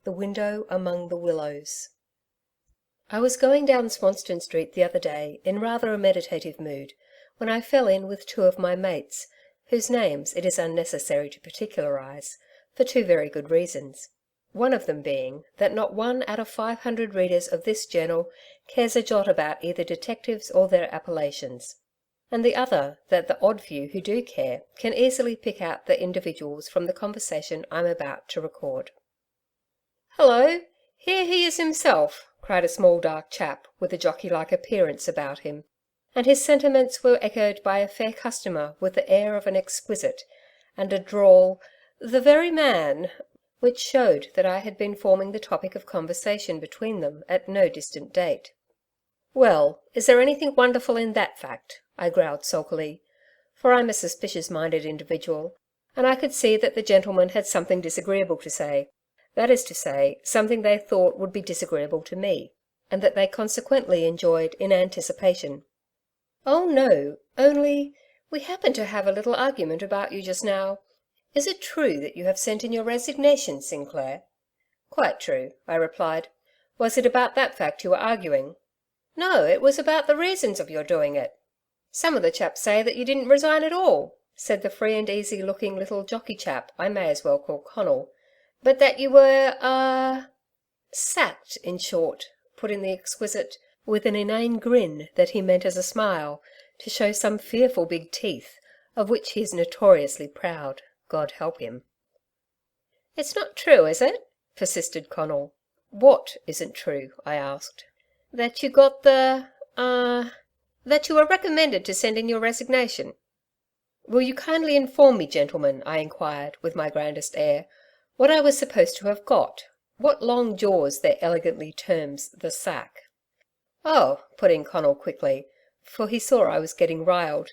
The Window Among the Willows. I was going down Swanston Street the other day in rather a meditative mood, when I fell in with two of my mates, whose names it is unnecessary to particularize, for two very good reasons. One of them being that not 1 out of 500 readers of this journal cares a jot about either detectives or their appellations, and the other that the odd few who do care can easily pick out the individuals from the conversation I'm about to record. "Hello, here he is himself," cried a small dark chap with a jockey-like appearance about him, and his sentiments were echoed by a fair customer with the air of an exquisite, and a drawl, "The very man," which showed that I had been forming the topic of conversation between them at no distant date. "Well, is there anything wonderful in that fact?" I growled sulkily, for I'm a suspicious-minded individual, and I could see that the gentleman had something disagreeable to say. That is to say, something they thought would be disagreeable to me, and that they consequently enjoyed in anticipation. "Oh no, only we happened to have a little argument about you just now. Is it true that you have sent in your resignation, Sinclair?" "Quite true," I replied. "Was it about that fact you were arguing?" "No, it was about the reasons of your doing it. Some of the chaps say that you didn't resign at all," said the free and easy looking little jockey chap I may as well call Connell, "but that you were sacked, in short," put in the exquisite, with an inane grin that he meant as a smile, to show some fearful big teeth, of which he is notoriously proud, God help him. "It's not true, is it?" persisted Connell. "What isn't true?" I asked. "That you got that you were recommended to send in your resignation." "Will you kindly inform me, gentlemen," I inquired, with my grandest air, "what I was supposed to have got? What long jaws there elegantly terms the sack?" "Oh," put in Connell quickly, for he saw I was getting riled,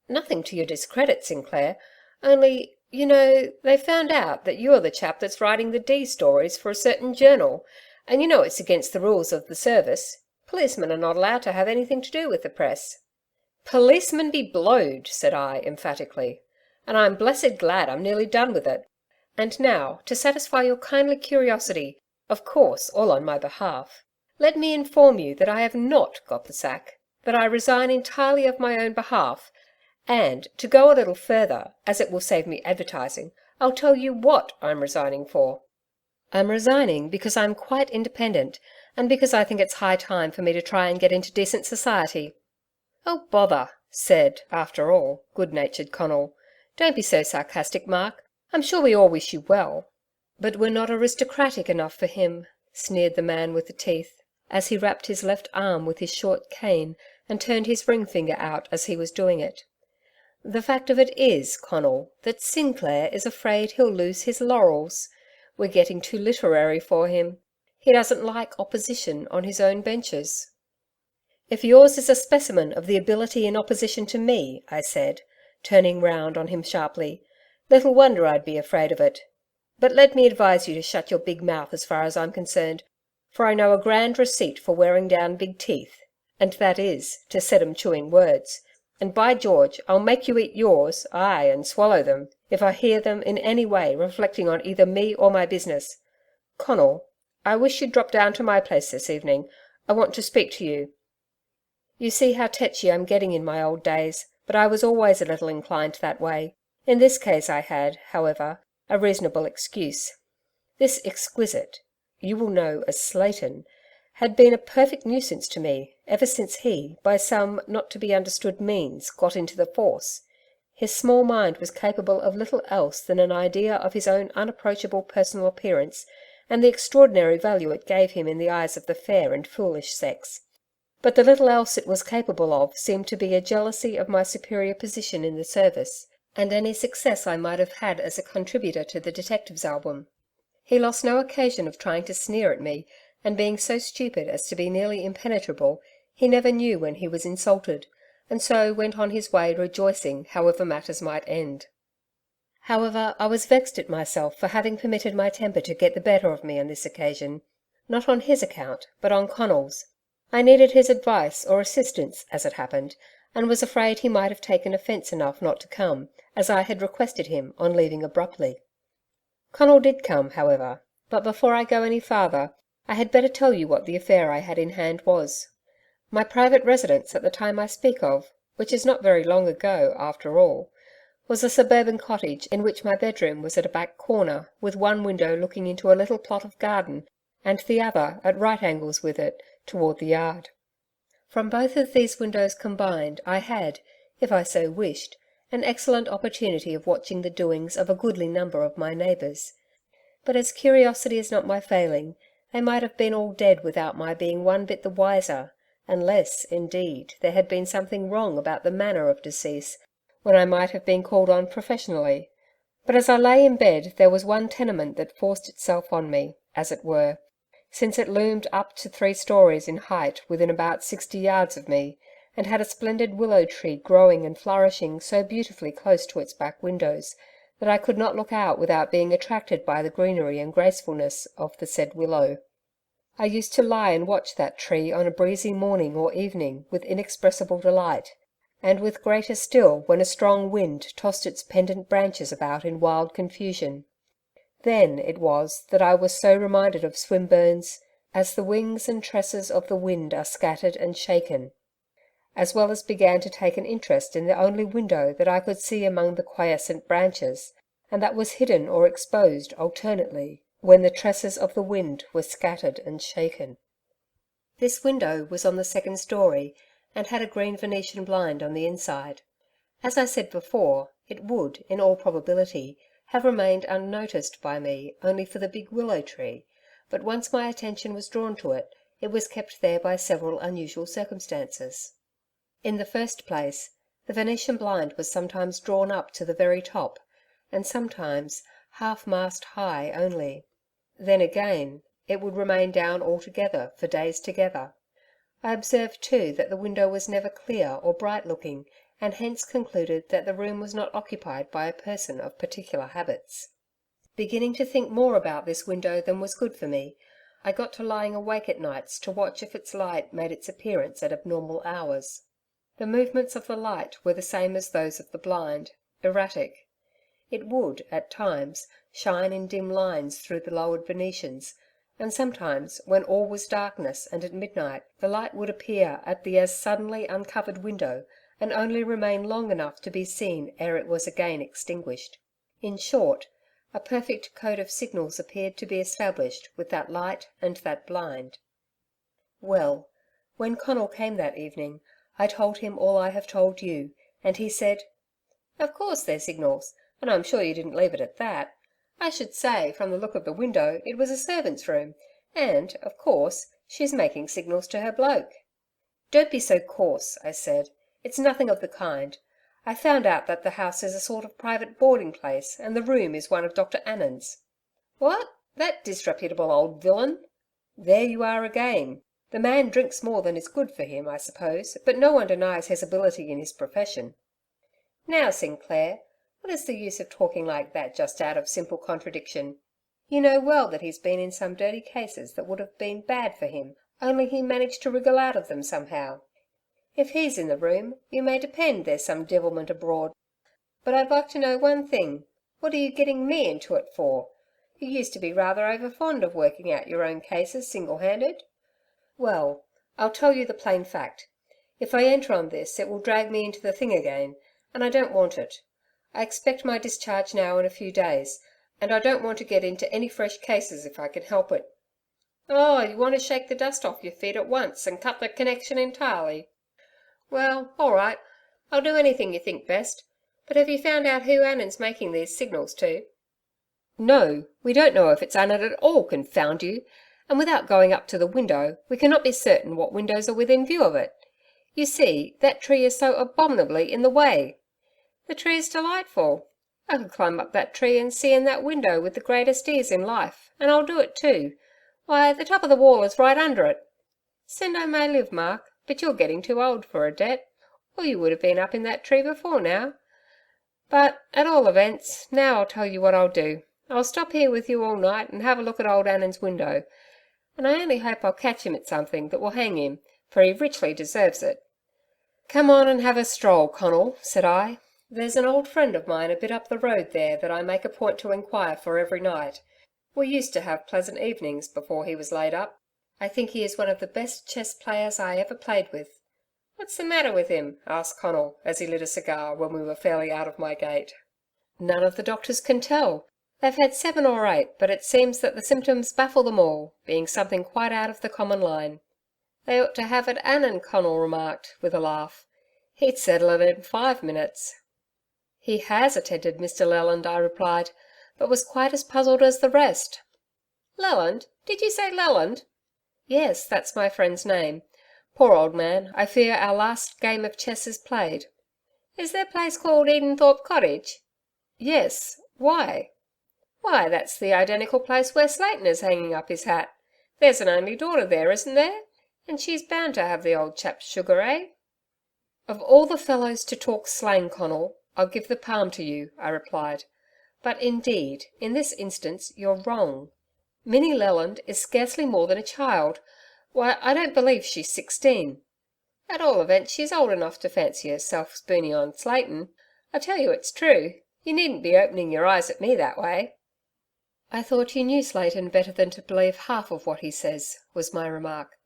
"nothing to your discredit, Sinclair, only, you know, they found out that you're the chap that's writing the D stories for a certain journal, and you know it's against the rules of the service. Policemen are not allowed to have anything to do with the press." "Policemen be blowed," said I emphatically, "and I'm blessed glad I'm nearly done with it. And now, to satisfy your kindly curiosity, of course all on my behalf, let me inform you that I have not got the sack, that I resign entirely of my own behalf, and, to go a little further, as it will save me advertising, I'll tell you what I'm resigning for. I'm resigning because I'm quite independent, and because I think it's high time for me to try and get into decent society." "Oh bother," said, after all, good-natured Connell. "Don't be so sarcastic, Mark. I'm sure we all wish you well." "But we're not aristocratic enough for him," sneered the man with the teeth, as he wrapped his left arm with his short cane and turned his ring finger out as he was doing it. "The fact of it is, Connell, that Sinclair is afraid he'll lose his laurels. We're getting too literary for him. He doesn't like opposition on his own benches." "If yours is a specimen of the ability in opposition to me," I said, turning round on him sharply, "little wonder I'd be afraid of it. But let me advise you to shut your big mouth as far as I'm concerned, for I know a grand receipt for wearing down big teeth, and that is, to set 'em chewing words, and by George, I'll make you eat yours, aye, and swallow them, if I hear them in any way reflecting on either me or my business. Connell, I wish you'd drop down to my place this evening. I want to speak to you." You see how tetchy I'm getting in my old days, but I was always a little inclined that way. In this case I had, however, a reasonable excuse. This exquisite, you will know as Slayton, had been a perfect nuisance to me ever since he, by some not to be understood means, got into the force. His small mind was capable of little else than an idea of his own unapproachable personal appearance and the extraordinary value it gave him in the eyes of the fair and foolish sex. But the little else it was capable of seemed to be a jealousy of my superior position in the service, and any success I might have had as a contributor to the Detectives' Album. He lost no occasion of trying to sneer at me, and being so stupid as to be nearly impenetrable, he never knew when he was insulted, and so went on his way rejoicing however matters might end. However, I was vexed at myself for having permitted my temper to get the better of me on this occasion, not on his account, but on Connell's. I needed his advice or assistance, as it happened, and was afraid he might have taken offence enough not to come, as I had requested him on leaving abruptly. Connell did come, however, But before I go any farther, I had better tell you what the affair I had in hand was. My private residence at the time I speak of, which is not very long ago, after all, was a suburban cottage in which my bedroom was at a back corner, with one window looking into a little plot of garden, and the other, at right angles with it, toward the yard. From both of these windows combined, I had, if I so wished, an excellent opportunity of watching the doings of a goodly number of my neighbours. But as curiosity is not my failing, they might have been all dead without my being one bit the wiser, unless, indeed, there had been something wrong about the manner of decease, when I might have been called on professionally. But as I lay in bed, there was one tenement that forced itself on me, as it were, since it loomed up to 3 stories in height within about 60 yards of me, and had a splendid willow tree growing and flourishing so beautifully close to its back windows, that I could not look out without being attracted by the greenery and gracefulness of the said willow. I used to lie and watch that tree on a breezy morning or evening with inexpressible delight, and with greater still when a strong wind tossed its pendant branches about in wild confusion. Then it was that I was so reminded of Swinburne's "as the wings and tresses of the wind are scattered and shaken," as well as began to take an interest in the only window that I could see among the quiescent branches, and that was hidden or exposed alternately when the tresses of the wind were scattered and shaken. This window was on the 2nd storey, and had a green Venetian blind on the inside. As I said before, it would, in all probability, have remained unnoticed by me only for the big willow tree, but once my attention was drawn to it, it was kept there by several unusual circumstances. In the first place, the Venetian blind was sometimes drawn up to the very top, and sometimes half-mast high only. Then again, it would remain down altogether for days together. I observed too that the window was never clear or bright looking, and hence concluded that the room was not occupied by a person of particular habits. Beginning to think more about this window than was good for me, I got to lying awake at nights to watch if its light made its appearance at abnormal hours. The movements of the light were the same as those of the blind, erratic. It would, at times, shine in dim lines through the lowered Venetians, and sometimes, when all was darkness and at midnight, the light would appear at the as suddenly uncovered window, and only remain long enough to be seen ere it was again extinguished. In short, a perfect code of signals appeared to be established with that light and that blind. Well, when Connell came that evening, I told him all I have told you, and he said, "Of course they're signals, and I'm sure you didn't leave it at that. I should say, from the look of the window, it was a servant's room, and, of course, she's making signals to her bloke." "Don't be so coarse," I said. "It's nothing of the kind. I found out that the house is a sort of private boarding place, and the room is one of Dr. Annan's." "What! That disreputable old villain?" "There you are again. The man drinks more than is good for him, I suppose, but no one denies his ability in his profession." "Now, Sinclair, what is the use of talking like that just out of simple contradiction? You know well that he's been in some dirty cases that would have been bad for him, only he managed to wriggle out of them somehow. If he's in the room, you may depend there's some devilment abroad. But I'd like to know one thing. What are you getting me into it for? You used to be rather over fond of working out your own cases single-handed." "Well, I'll tell you the plain fact. If I enter on this, it will drag me into the thing again, and I don't want it. I expect my discharge now in a few days, and I don't want to get into any fresh cases if I can help it." "Oh, you want to shake the dust off your feet at once and cut the connection entirely. Well, all right, I'll do anything you think best. But have you found out who Annan's making these signals to?" "No, we don't know if it's Annan at all, confound you, and without going up to the window, we cannot be certain what windows are within view of it. You see, that tree is so abominably in the way." "The tree's delightful. I could climb up that tree and see in that window with the greatest ease in life, and I'll do it too. Why, the top of the wall is right under it. Send I may live, Mark, but you're getting too old for a debt, or you would have been up in that tree before now. But, at all events, now I'll tell you what I'll do. I'll stop here with you all night and have a look at old Annan's window, and I only hope I'll catch him at something that will hang him, for he richly deserves it." "Come on and have a stroll, Connell," said I. "There's an old friend of mine a bit up the road there that I make a point to inquire for every night. We used to have pleasant evenings before he was laid up. I think he is one of the best chess players I ever played with." "What's the matter with him?" asked Conal, as he lit a cigar when we were fairly out of my gate. "None of the doctors can tell. They've had 7 or 8, but it seems that the symptoms baffle them all, being something quite out of the common line." "They ought to have it Annan," Conal remarked, with a laugh. "He'd settle it in 5 minutes." "He has attended Mr. Leland," I replied, but was quite as puzzled as the rest. "Leland? Did you say Leland?" "Yes, that's my friend's name. Poor old man, I fear our last game of chess is played." "Is their place called Edenthorpe Cottage?" "Yes. Why?" "Why, that's the identical place where Slayton is hanging up his hat. There's an only daughter there, isn't there? And she's bound to have the old chap's sugar, eh?" "Of all the fellows to talk slang, Conal, I'll give the palm to you," I replied. "But indeed, in this instance, you're wrong. Minnie Leland is scarcely more than a child. Why, I don't believe she's 16. At all events, she's old enough to fancy herself spoony on Slayton. I tell you it's true. You needn't be opening your eyes at me that way." "I thought you knew Slayton better than to believe half of what he says," was my remark.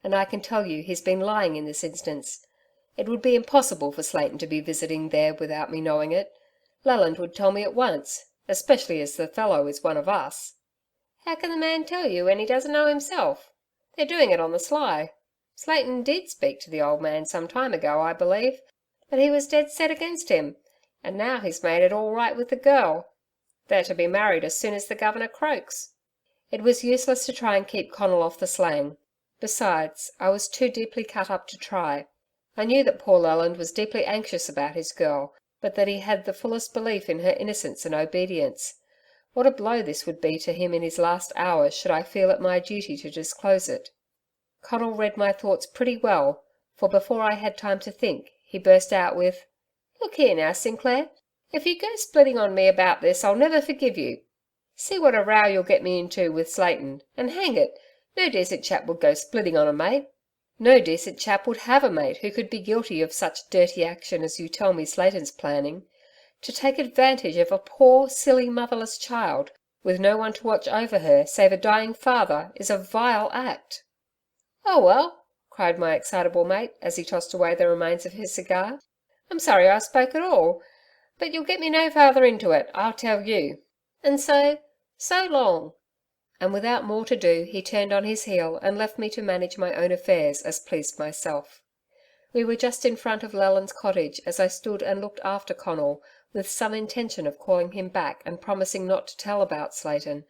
"And I can tell you he's been lying in this instance. It would be impossible for Slayton to be visiting there without me knowing it. Leland would tell me at once, especially as the fellow is one of us." "How can the man tell you when he doesn't know himself? They're doing it on the sly. Slayton did speak to the old man some time ago, I believe, but he was dead set against him, and now he's made it all right with the girl. They're to be married as soon as the Governor croaks." It was useless to try and keep Conal off the slang. Besides, I was too deeply cut up to try. I knew that poor Leland was deeply anxious about his girl, but that he had the fullest belief in her innocence and obedience. What a blow this would be to him in his last hours should I feel it my duty to disclose it. Conal read my thoughts pretty well, for before I had time to think, he burst out with, "Look here now, Sinclair, if you go splitting on me about this, I'll never forgive you. See what a row you'll get me into with Slayton, and hang it, no decent chap would go splitting on a mate. No decent chap would have a mate who could be guilty of such dirty action as you tell me Slayton's planning. To take advantage of a poor, silly, motherless child, with no one to watch over her save a dying father, is a vile act." "Oh well," cried my excitable mate, as he tossed away the remains of his cigar, "I'm sorry I spoke at all, but you'll get me no farther into it, I'll tell you. And so long." And without more to do, he turned on his heel and left me to manage my own affairs as pleased myself. We were just in front of Leland's cottage as I stood and looked after Conal, with some intention of calling him back and promising not to tell about Slayton,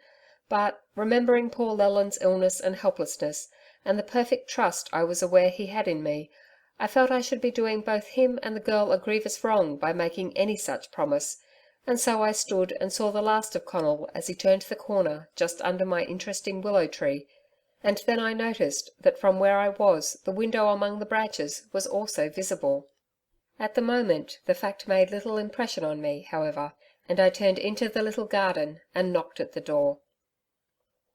but, remembering poor Leland's illness and helplessness, and the perfect trust I was aware he had in me, I felt I should be doing both him and the girl a grievous wrong by making any such promise, and so I stood and saw the last of Conal as he turned the corner just under my interesting willow tree, and then I noticed that from where I was the window among the branches was also visible. At the moment the fact made little impression on me, however, and I turned into the little garden and knocked at the door.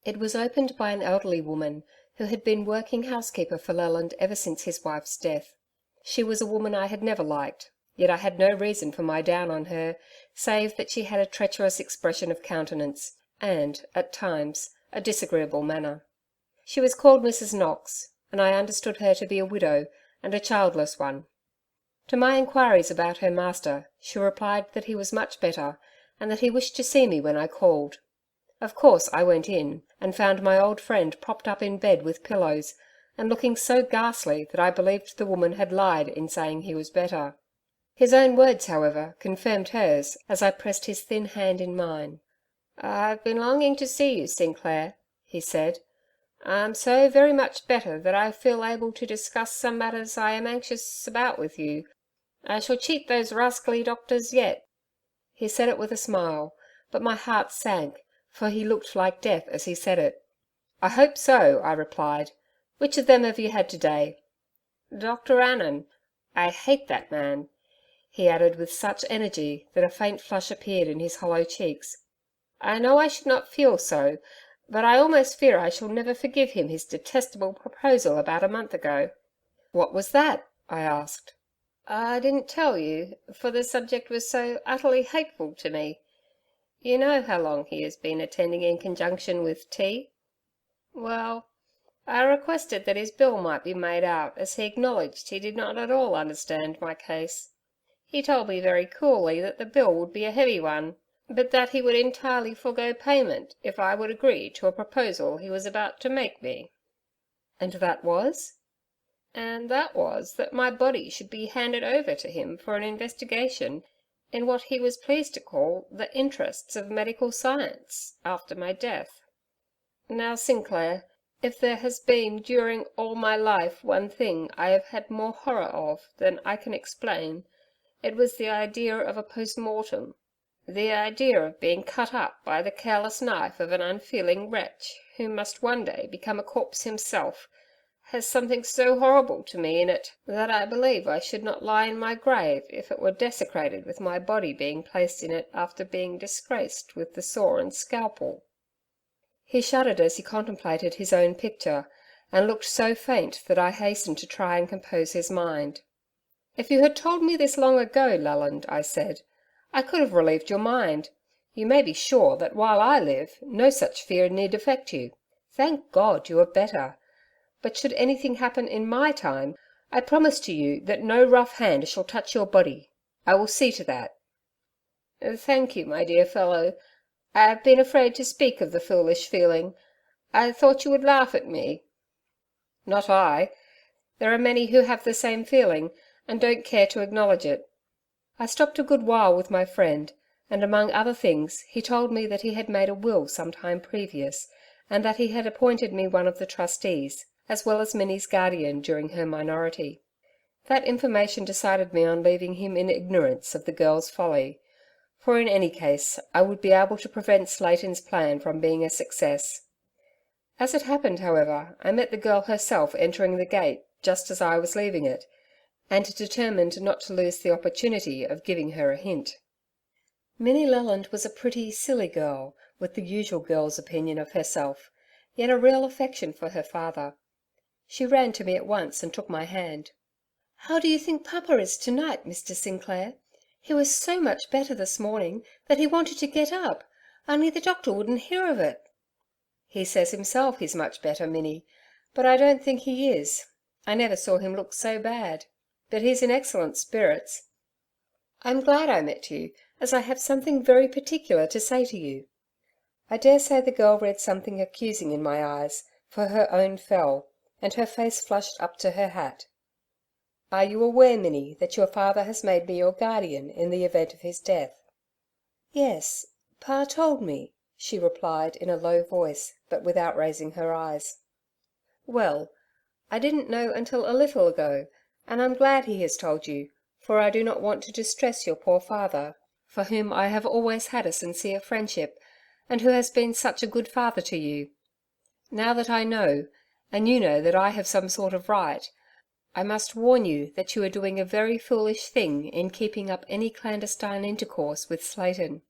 It was opened by an elderly woman who had been working housekeeper for Leland ever since his wife's death. She was a woman I had never liked, yet I had no reason for my down on her, save that she had a treacherous expression of countenance, and, at times, a disagreeable manner. She was called Mrs. Knox, and I understood her to be a widow, and a childless one. To my inquiries about her master, she replied that he was much better, and that he wished to see me when I called. Of course I went in, and found my old friend propped up in bed with pillows, and looking so ghastly that I believed the woman had lied in saying he was better. His own words, however, confirmed hers as I pressed his thin hand in mine. "I've been longing to see you, Sinclair," he said. "I'm so very much better that I feel able to discuss some matters I am anxious about with you. I shall cheat those rascally doctors yet." He said it with a smile, but my heart sank, for he looked like death as he said it. "I hope so," I replied. "Which of them have you had today?" "Dr. Annan. I hate that man," he added with such energy that a faint flush appeared in his hollow cheeks. "I know I should not feel so, but I almost fear I shall never forgive him his detestable proposal about a month ago." "What was that?" I asked. "I didn't tell you, for the subject was so utterly hateful to me. You know how long he has been attending in conjunction with tea? Well, I requested that his bill might be made out, as he acknowledged he did not at all understand my case. He told me very coolly that the bill would be a heavy one, but that he would entirely forego payment if I would agree to a proposal he was about to make me. And that was? And that was that my body should be handed over to him for an investigation in what he was pleased to call the interests of medical science, after my death. Now, Sinclair, if there has been during all my life one thing I have had more horror of than I can explain, it was the idea of a post-mortem, the idea of being cut up by the careless knife of an unfeeling wretch who must one day become a corpse himself, has something so horrible to me in it that I believe I should not lie in my grave if it were desecrated with my body being placed in it after being disgraced with the saw and scalpel." He shuddered as he contemplated his own picture, and looked so faint that I hastened to try and compose his mind. "If you had told me this long ago, Leland," I said, "I could have relieved your mind. You may be sure that while I live, no such fear need affect you. Thank God you are better. But should anything happen in my time, I promise to you that no rough hand shall touch your body. I will see to that." "Thank you, my dear fellow. I have been afraid to speak of the foolish feeling. I thought you would laugh at me." "Not I. There are many who have the same feeling, and don't care to acknowledge it." I stopped a good while with my friend, and among other things he told me that he had made a will some time previous, and that he had appointed me one of the trustees, as well as Minnie's guardian during her minority. That information decided me on leaving him in ignorance of the girl's folly, for in any case I would be able to prevent Slayton's plan from being a success. As it happened, however, I met the girl herself entering the gate just as I was leaving it, and determined not to lose the opportunity of giving her a hint. Minnie Leland was a pretty, silly girl, with the usual girl's opinion of herself, yet a real affection for her father. She ran to me at once and took my hand. "How do you think Papa is to-night, Mr. Sinclair? He was so much better this morning that he wanted to get up, only the doctor wouldn't hear of it." "He says himself he's much better, Minnie, but I don't think he is. I never saw him look so bad. But he's in excellent spirits. I'm glad I met you, as I have something very particular to say to you." I daresay the girl read something accusing in my eyes, for her own fell, and her face flushed up to her hat. "Are you aware, Minnie, that your father has made me your guardian in the event of his death?" "Yes, Pa told me," she replied in a low voice, but without raising her eyes. "Well, I didn't know until a little ago, and I'm glad he has told you, for I do not want to distress your poor father, for whom I have always had a sincere friendship, and who has been such a good father to you. Now that I know, and you know that I have some sort of right, I must warn you that you are doing a very foolish thing in keeping up any clandestine intercourse with Slayton."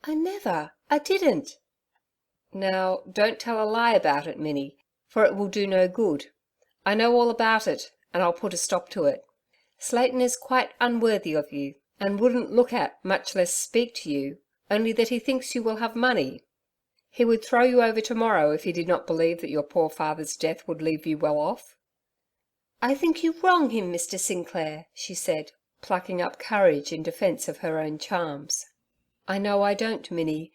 I didn't." "Now, don't tell a lie about it, Minnie, for it will do no good. I know all about it, and I'll put a stop to it. Slayton is quite unworthy of you, and wouldn't look at, much less speak to you, only that he thinks you will have money. He would throw you over tomorrow if he did not believe that your poor father's death would leave you well off." "I think you wrong him, Mr. Sinclair," she said, plucking up courage in defence of her own charms. "I know I don't, Minnie,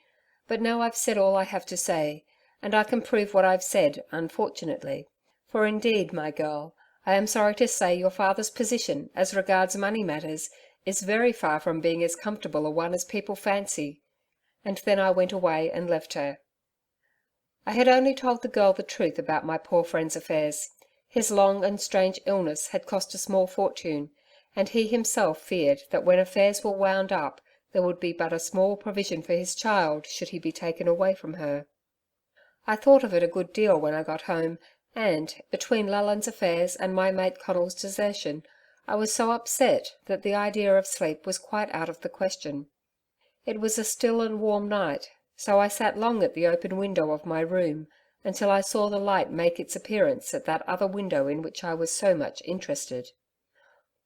but now I've said all I have to say, and I can prove what I've said, unfortunately. For indeed, my girl, I am sorry to say your father's position, as regards money matters, is very far from being as comfortable a one as people fancy." And then I went away and left her. I had only told the girl the truth about my poor friend's affairs. His long and strange illness had cost a small fortune, and he himself feared that when affairs were wound up, there would be but a small provision for his child should he be taken away from her. I thought of it a good deal when I got home, and, between Leland's affairs and my mate Connell's desertion, I was so upset that the idea of sleep was quite out of the question. It was a still and warm night, so I sat long at the open window of my room, until I saw the light make its appearance at that other window in which I was so much interested.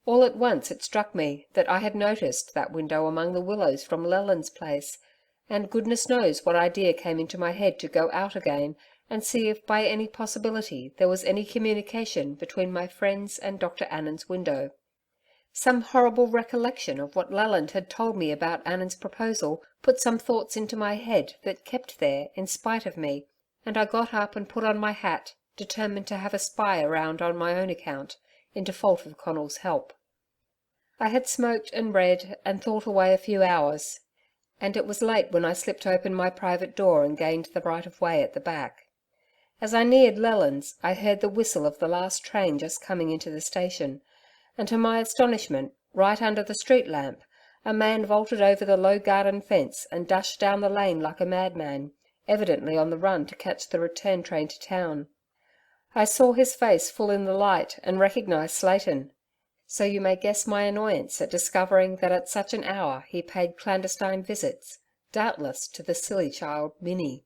All at once it struck me that I had noticed that window among the willows from Leland's place, and goodness knows what idea came into my head to go out again and see if by any possibility there was any communication between my friends and Dr. Annan's window. Some horrible recollection of what Leland had told me about Annan's proposal put some thoughts into my head that kept there in spite of me, and I got up and put on my hat, determined to have a spy around on my own account, in default of Connell's help. I had smoked and read and thought away a few hours, and it was late when I slipped open my private door and gained the right of way at the back. As I neared Leland's, I heard the whistle of the last train just coming into the station, and to my astonishment, right under the street lamp, a man vaulted over the low garden fence and dashed down the lane like a madman, evidently on the run to catch the return train to town. I saw his face full in the light and recognised Slayton, so you may guess my annoyance at discovering that at such an hour he paid clandestine visits, doubtless to the silly child Minnie.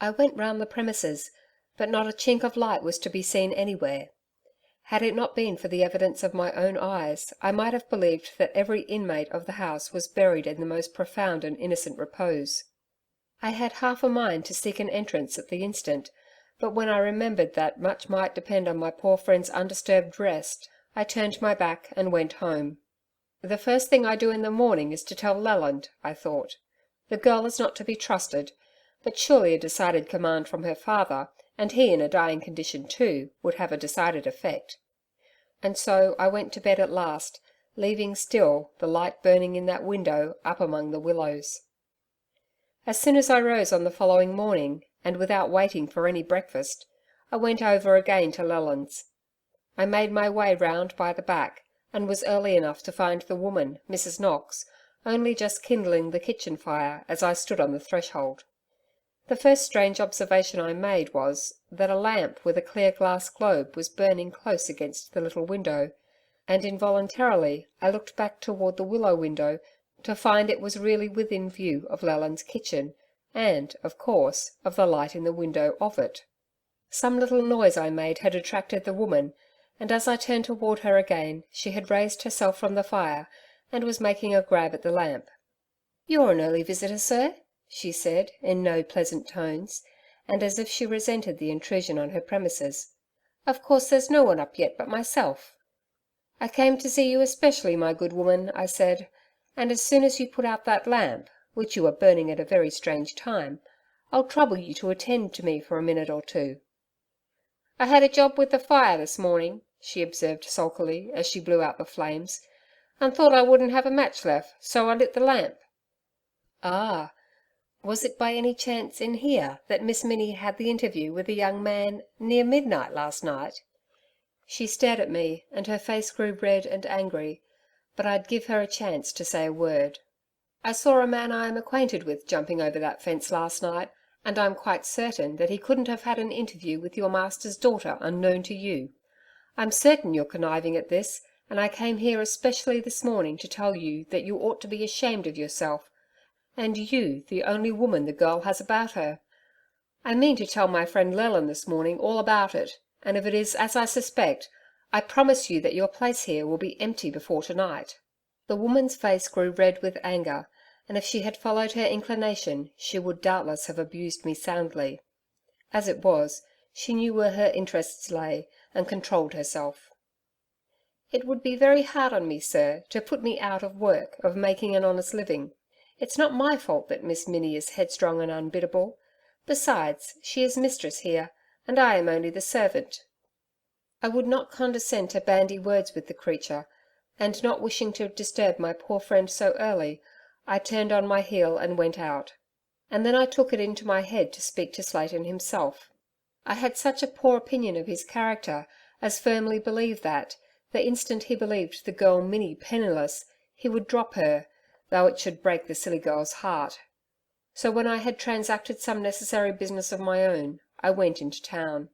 I went round the premises, but not a chink of light was to be seen anywhere. Had it not been for the evidence of my own eyes, I might have believed that every inmate of the house was buried in the most profound and innocent repose. I had half a mind to seek an entrance at the instant, but when I remembered that much might depend on my poor friend's undisturbed rest, I turned my back and went home. The first thing I do in the morning is to tell Leland, I thought. The girl is not to be trusted, but surely a decided command from her father, and he in a dying condition too, would have a decided effect. And so I went to bed at last, leaving still the light burning in that window up among the willows. As soon as I rose on the following morning, and without waiting for any breakfast, I went over again to Leland's. I made my way round by the back, and was early enough to find the woman, Mrs. Knox, only just kindling the kitchen fire as I stood on the threshold. The first strange observation I made was, that a lamp with a clear glass globe was burning close against the little window, and involuntarily I looked back toward the willow window to find it was really within view of Leland's kitchen, and, of course, of the light in the window of it. Some little noise I made had attracted the woman, and as I turned toward her again, she had raised herself from the fire, and was making a grab at the lamp. "You're an early visitor, sir," she said, in no pleasant tones, and as if she resented the intrusion on her premises. "Of course there's no one up yet but myself." "I came to see you especially, my good woman," I said, "and as soon as you put out that lamp, which you are burning at a very strange time, I'll trouble you to attend to me for a minute or two." "I had a job with the fire this morning," she observed sulkily as she blew out the flames, "and thought I wouldn't have a match left, so I lit the lamp." "Ah, was it by any chance in here that Miss Minnie had the interview with a young man near midnight last night?" She stared at me, and her face grew red and angry, but I'd give her a chance to say a word. "I saw a man I am acquainted with jumping over that fence last night, and I'm quite certain that he couldn't have had an interview with your master's daughter unknown to you. I'm certain you're conniving at this, and I came here especially this morning to tell you that you ought to be ashamed of yourself, and you the only woman the girl has about her. I mean to tell my friend Leland this morning all about it, and if it is as I suspect, I promise you that your place here will be empty before tonight." The woman's face grew red with anger, and if she had followed her inclination, she would doubtless have abused me soundly. As it was, she knew where her interests lay, and controlled herself. "It would be very hard on me, sir, to put me out of work, of making an honest living. It's not my fault that Miss Minnie is headstrong and unbiddable. Besides, she is mistress here, and I am only the servant." I would not condescend to bandy words with the creature, and not wishing to disturb my poor friend so early, I turned on my heel and went out. And then I took it into my head to speak to Slayton himself. I had such a poor opinion of his character, as firmly believed that, the instant he believed the girl Minnie penniless, he would drop her, though it should break the silly girl's heart. So when I had transacted some necessary business of my own, I went into town.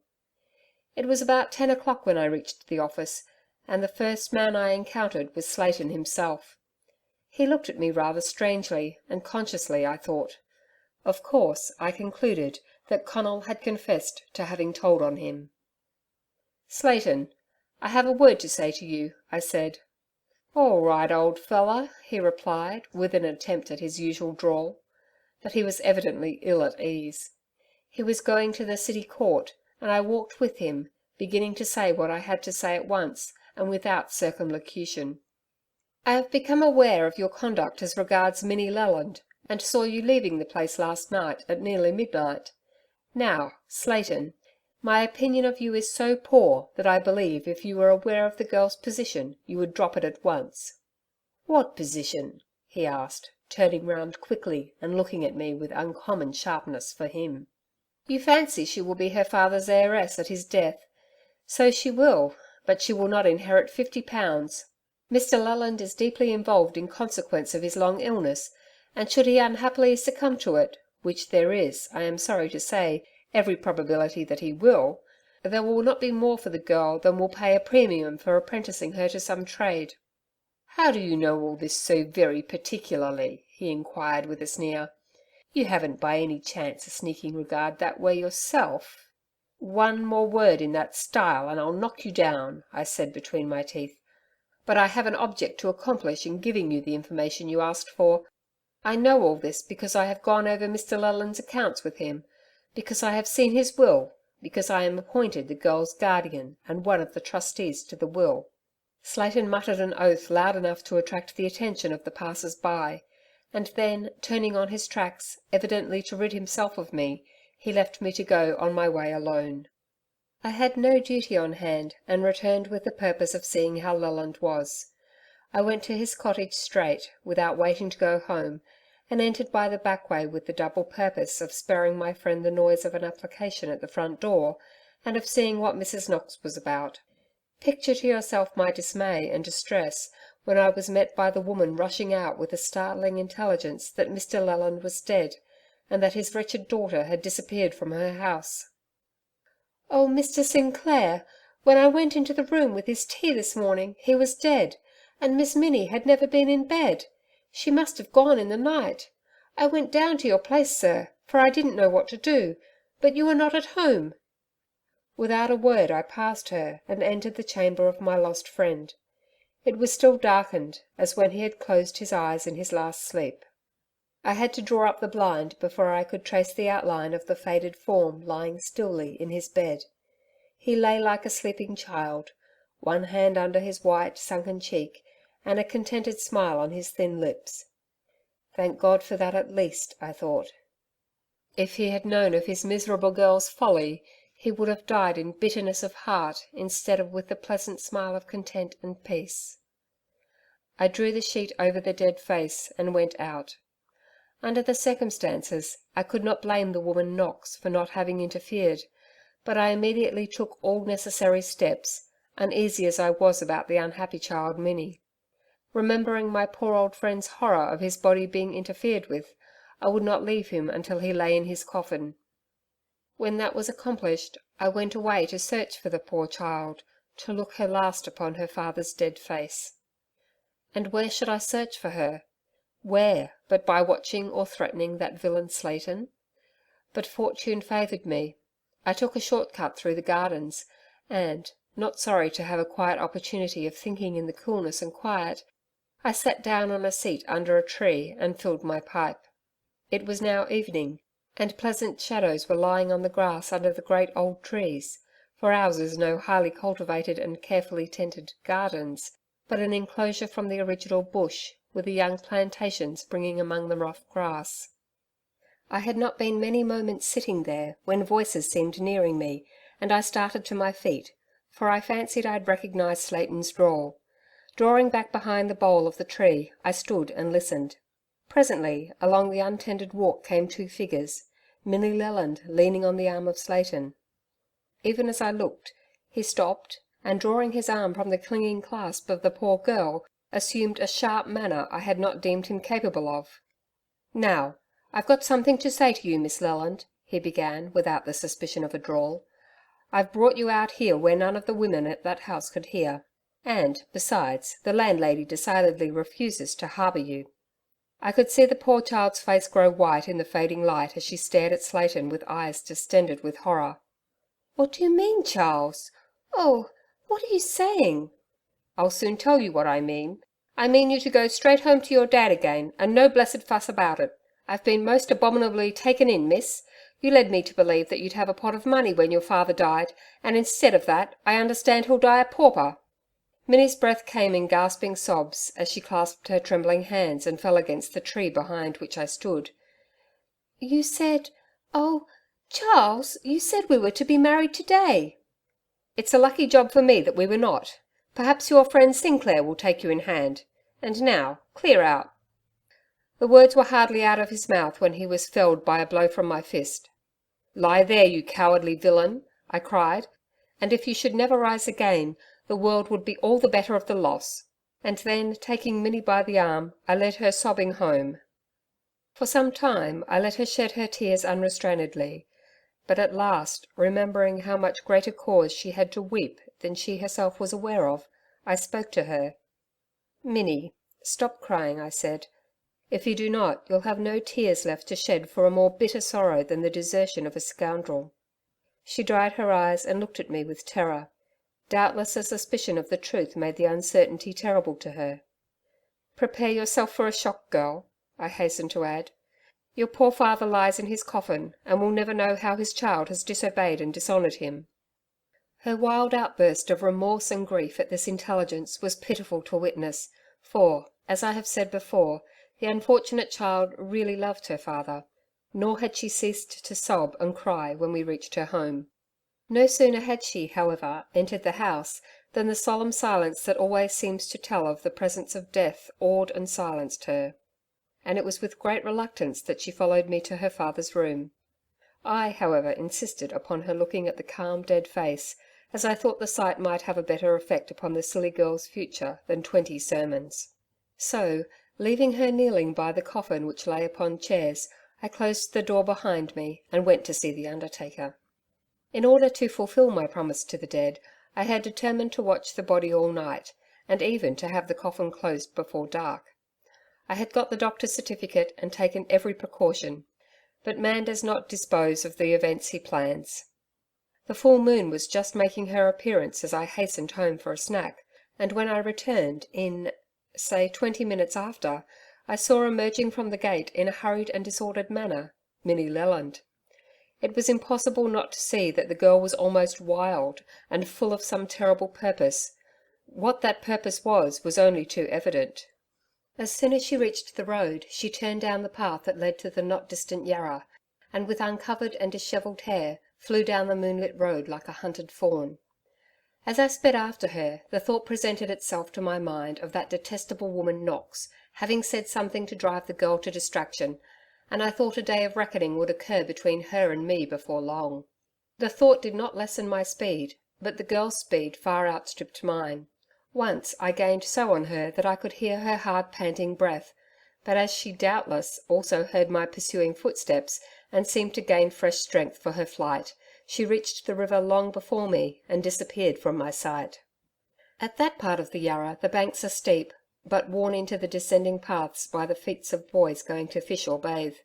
It was about 10 o'clock when I reached the office, and the first man I encountered was Slayton himself. He looked at me rather strangely and consciously, I thought. Of course, I concluded that Connell had confessed to having told on him. "Slayton, I have a word to say to you," I said. "All right, old fella," he replied, with an attempt at his usual drawl. but he was evidently ill at ease. He was going to the City Court, and I walked with him, beginning to say what I had to say at once and without circumlocution. I have become aware of your conduct as regards Minnie Leland, and saw you leaving the place last night at nearly midnight. Now, Slayton, my opinion of you is so poor that I believe if you were aware of the girl's position you would drop it at once." "What position?" he asked, turning round quickly and looking at me with uncommon sharpness for him. "You fancy she will be her father's heiress at his death. So she will, but she will not inherit £50. Mr. Leland is deeply involved in consequence of his long illness, and should he unhappily succumb to it, which there is, I am sorry to say, every probability that he will, there will not be more for the girl than will pay a premium for apprenticing her to some trade." "How do you know all this so very particularly?" he inquired with a sneer. "You haven't by any chance a sneaking regard that way yourself?" "One more word in that style and I'll knock you down," I said between my teeth. "But I have an object to accomplish in giving you the information you asked for. I know all this because I have gone over Mr. Leland's accounts with him, because I have seen his will, because I am appointed the girl's guardian and one of the trustees to the will." Slayton muttered an oath loud enough to attract the attention of the passers-by, and then, turning on his tracks, evidently to rid himself of me, he left me to go on my way alone. I had no duty on hand, and returned with the purpose of seeing how Leland was. I went to his cottage straight, without waiting to go home, and entered by the back way with the double purpose of sparing my friend the noise of an application at the front door, and of seeing what Mrs. Knox was about. Picture to yourself my dismay and distress when I was met by the woman rushing out with the startling intelligence that Mr. Leland was dead, and that his wretched daughter had disappeared from her house. "Oh, Mr. Sinclair, when I went into the room with his tea this morning, he was dead, and Miss Minnie had never been in bed. She must have gone in the night. I went down to your place, sir, for I didn't know what to do, but you were not at home." Without a word I passed her and entered the chamber of my lost friend. It was still darkened, as when he had closed his eyes in his last sleep. I had to draw up the blind before I could trace the outline of the faded form lying stilly in his bed. He lay like a sleeping child, one hand under his white, sunken cheek, and a contented smile on his thin lips. Thank God for that at least, I thought. If he had known of his miserable girl's folly, he would have died in bitterness of heart instead of with the pleasant smile of content and peace. I drew the sheet over the dead face and went out. Under the circumstances, I could not blame the woman Knox for not having interfered, but I immediately took all necessary steps, uneasy as I was about the unhappy child Minnie. Remembering my poor old friend's horror of his body being interfered with, I would not leave him until he lay in his coffin. When that was accomplished, I went away to search for the poor child, to look her last upon her father's dead face. And where should I search for her? Where, but by watching or threatening that villain Slayton? But fortune favoured me. I took a short cut through the gardens, and, not sorry to have a quiet opportunity of thinking in the coolness and quiet, I sat down on a seat under a tree and filled my pipe. It was now evening, and pleasant shadows were lying on the grass under the great old trees, for ours is no highly cultivated and carefully tended gardens, but an enclosure from the original bush, with the young plantation springing among the rough grass. I had not been many moments sitting there when voices seemed nearing me, and I started to my feet, for I fancied I had recognised Slayton's drawl. Drawing back behind the bole of the tree, I stood and listened. Presently, along the untended walk came two figures, Minnie Leland leaning on the arm of Slayton. Even as I looked, he stopped, and drawing his arm from the clinging clasp of the poor girl, assumed a sharp manner I had not deemed him capable of. "Now, I've got something to say to you, Miss Leland," he began, without the suspicion of a drawl. "I've brought you out here where none of the women at that house could hear, and, besides, the landlady decidedly refuses to harbour you." I could see the poor child's face grow white in the fading light as she stared at Slayton with eyes distended with horror. "What do you mean, Charles? Oh, what are you saying?" "I'll soon tell you what I mean. I mean you to go straight home to your dad again, and no blessed fuss about it. I've been most abominably taken in, miss. You led me to believe that you'd have a pot of money when your father died, and instead of that, I understand he'll die a pauper." Minnie's breath came in gasping sobs as she clasped her trembling hands and fell against the tree behind which I stood. "You said oh, Charles, you said we were to be married today." "It's a lucky job for me that we were not. Perhaps your friend Sinclair will take you in hand. And now, clear out." The words were hardly out of his mouth when he was felled by a blow from my fist. "Lie there, you cowardly villain," I cried, "and if you should never rise again, the world would be all the better of the loss." And then, taking Minnie by the arm, I led her sobbing home. For some time I let her shed her tears unrestrainedly, but at last, remembering how much greater cause she had to weep than she herself was aware of, I spoke to her. "Minnie, stop crying," I said. "If you do not, you'll have no tears left to shed for a more bitter sorrow than the desertion of a scoundrel." She dried her eyes and looked at me with terror. Doubtless a suspicion of the truth made the uncertainty terrible to her. "Prepare yourself for a shock, girl," I hastened to add. "Your poor father lies in his coffin and will never know how his child has disobeyed and dishonoured him." Her wild outburst of remorse and grief at this intelligence was pitiful to witness, for, as I have said before, the unfortunate child really loved her father, nor had she ceased to sob and cry when we reached her home. No sooner had she, however, entered the house than the solemn silence that always seems to tell of the presence of death awed and silenced her, and it was with great reluctance that she followed me to her father's room. I, however, insisted upon her looking at the calm dead face, as I thought the sight might have a better effect upon the silly girl's future than 20 sermons. So, leaving her kneeling by the coffin which lay upon chairs, I closed the door behind me and went to see the undertaker. In order to fulfil my promise to the dead, I had determined to watch the body all night, and even to have the coffin closed before dark. I had got the doctor's certificate and taken every precaution, but man does not dispose of the events he plans. The full moon was just making her appearance as I hastened home for a snack, and when I returned in, say 20 minutes after, I saw emerging from the gate in a hurried and disordered manner, Minnie Leland. It was impossible not to see that the girl was almost wild and full of some terrible purpose. What that purpose was only too evident. As soon as she reached the road, she turned down the path that led to the not distant Yarra, and with uncovered and dishevelled hair, flew down the moonlit road like a hunted fawn. As I sped after her, the thought presented itself to my mind of that detestable woman Knox, having said something to drive the girl to distraction, and I thought a day of reckoning would occur between her and me before long. The thought did not lessen my speed, but the girl's speed far outstripped mine. Once I gained so on her that I could hear her hard panting breath, but as she doubtless also heard my pursuing footsteps and seemed to gain fresh strength for her flight, she reached the river long before me and disappeared from my sight. At that part of the Yarra the banks are steep, but worn into the descending paths by the feet of boys going to fish or bathe.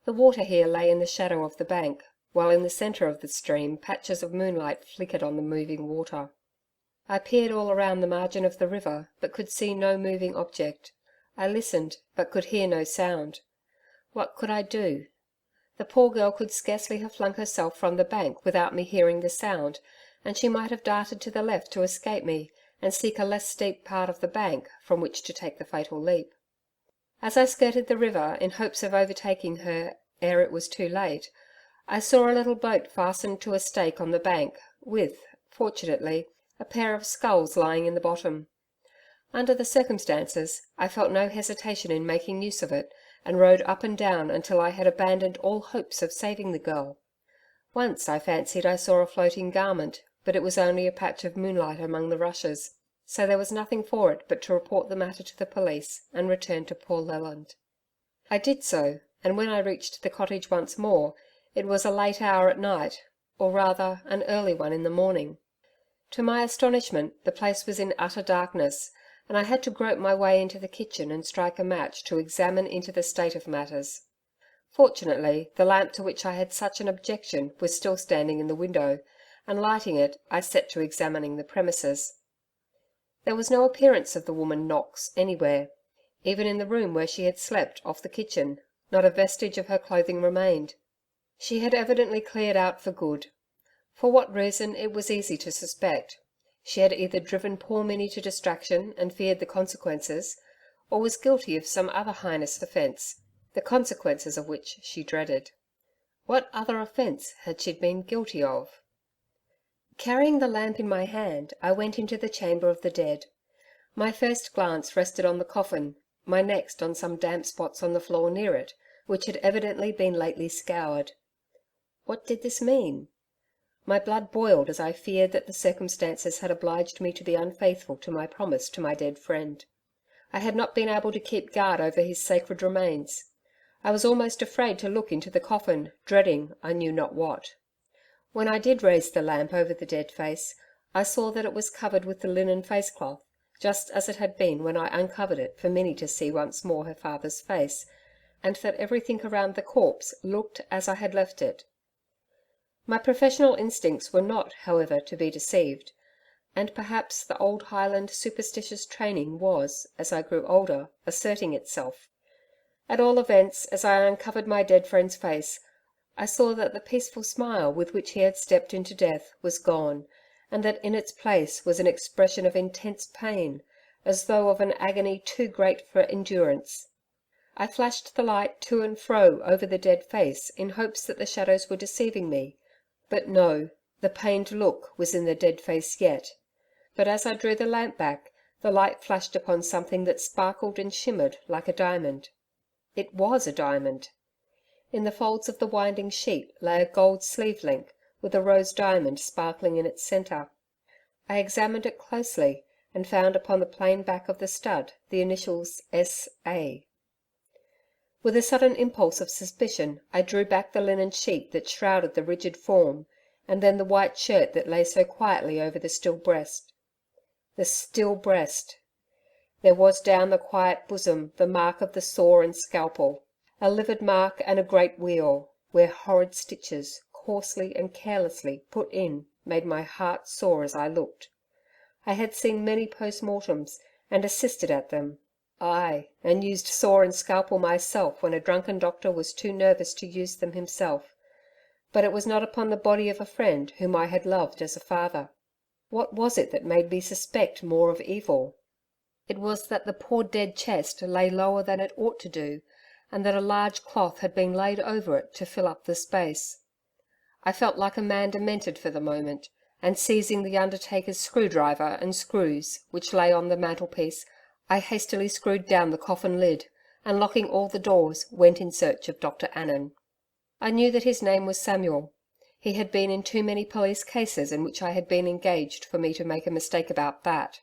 The water here lay in the shadow of the bank, while in the centre of the stream patches of moonlight flickered on the moving water. I peered all around the margin of the river, but could see no moving object. I listened, but could hear no sound. What could I do? The poor girl could scarcely have flung herself from the bank without me hearing the sound, and she might have darted to the left to escape me, and seek a less steep part of the bank from which to take the fatal leap. As I skirted the river in hopes of overtaking her ere it was too late, I saw a little boat fastened to a stake on the bank, with, fortunately, a pair of sculls lying in the bottom. Under the circumstances, I felt no hesitation in making use of it, and rowed up and down until I had abandoned all hopes of saving the girl. Once I fancied I saw a floating garment, but it was only a patch of moonlight among the rushes, so there was nothing for it but to report the matter to the police and return to Paul Leland. I did so, and when I reached the cottage once more, it was a late hour at night, or rather an early one in the morning. To my astonishment, the place was in utter darkness, and I had to grope my way into the kitchen and strike a match to examine into the state of matters. Fortunately, the lamp to which I had such an objection was still standing in the window, and lighting it, I set to examining the premises. There was no appearance of the woman Knox anywhere, even in the room where she had slept off the kitchen, Not a vestige of her clothing remained. She had evidently cleared out for good. For what reason it was easy to suspect. She had either driven poor Minnie to distraction and feared the consequences, or was guilty of some other heinous offence, the consequences of which she dreaded. What other offence had she been guilty of? Carrying the lamp in my hand, I went into the chamber of the dead. My first glance rested on the coffin, my next on some damp spots on the floor near it, which had evidently been lately scoured. What did this mean? My blood boiled as I feared that the circumstances had obliged me to be unfaithful to my promise to my dead friend. I had not been able to keep guard over his sacred remains. I was almost afraid to look into the coffin, dreading I knew not what. When I did raise the lamp over the dead face, I saw that it was covered with the linen face cloth, just as it had been when I uncovered it for Minnie to see once more her father's face, and that everything around the corpse looked as I had left it. My professional instincts were not, however, to be deceived, and perhaps the old Highland superstitious training was, as I grew older, asserting itself. At all events, as I uncovered my dead friend's face, I saw that the peaceful smile with which he had stepped into death was gone, and that in its place was an expression of intense pain, as though of an agony too great for endurance. I flashed the light to and fro over the dead face in hopes that the shadows were deceiving me, but no, the pained look was in the dead face yet. But as I drew the lamp back, the light flashed upon something that sparkled and shimmered like a diamond. It was a diamond. In the folds of the winding sheet lay a gold sleeve link with a rose diamond sparkling in its centre. I examined it closely and found upon the plain back of the stud the initials S.A. With a sudden impulse of suspicion, I drew back the linen sheet that shrouded the rigid form, and then the white shirt that lay so quietly over the still breast. The still breast. There was down the quiet bosom the mark of the saw and scalpel, a livid mark and a great weal, where horrid stitches, coarsely and carelessly put in, made my heart sore as I looked. I had seen many post-mortems, and assisted at them. Aye, and used saw and scalpel myself when a drunken doctor was too nervous to use them himself. But it was not upon the body of a friend whom I had loved as a father. What was it that made me suspect more of evil? It was that the poor dead chest lay lower than it ought to do, and that a large cloth had been laid over it to fill up the space. I felt like a man demented for the moment, and seizing the undertaker's screwdriver and screws, which lay on the mantelpiece, I hastily screwed down the coffin lid, and locking all the doors, went in search of Dr. Annan. I knew that his name was Samuel. He had been in too many police cases in which I had been engaged for me to make a mistake about that.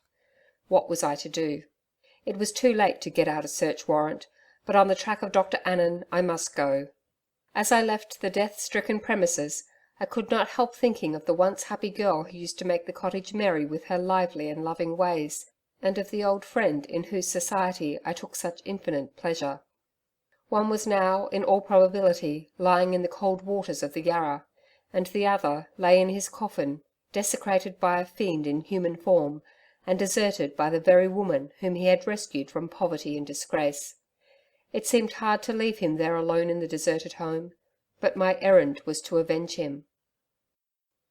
What was I to do? It was too late to get out a search warrant, but on the track of Dr. Annan I must go. As I left the death-stricken premises, I could not help thinking of the once happy girl who used to make the cottage merry with her lively and loving ways, and of the old friend in whose society I took such infinite pleasure. One was now, in all probability, lying in the cold waters of the Yarra, and the other lay in his coffin, desecrated by a fiend in human form, and deserted by the very woman whom he had rescued from poverty and disgrace. It seemed hard to leave him there alone in the deserted home, but my errand was to avenge him.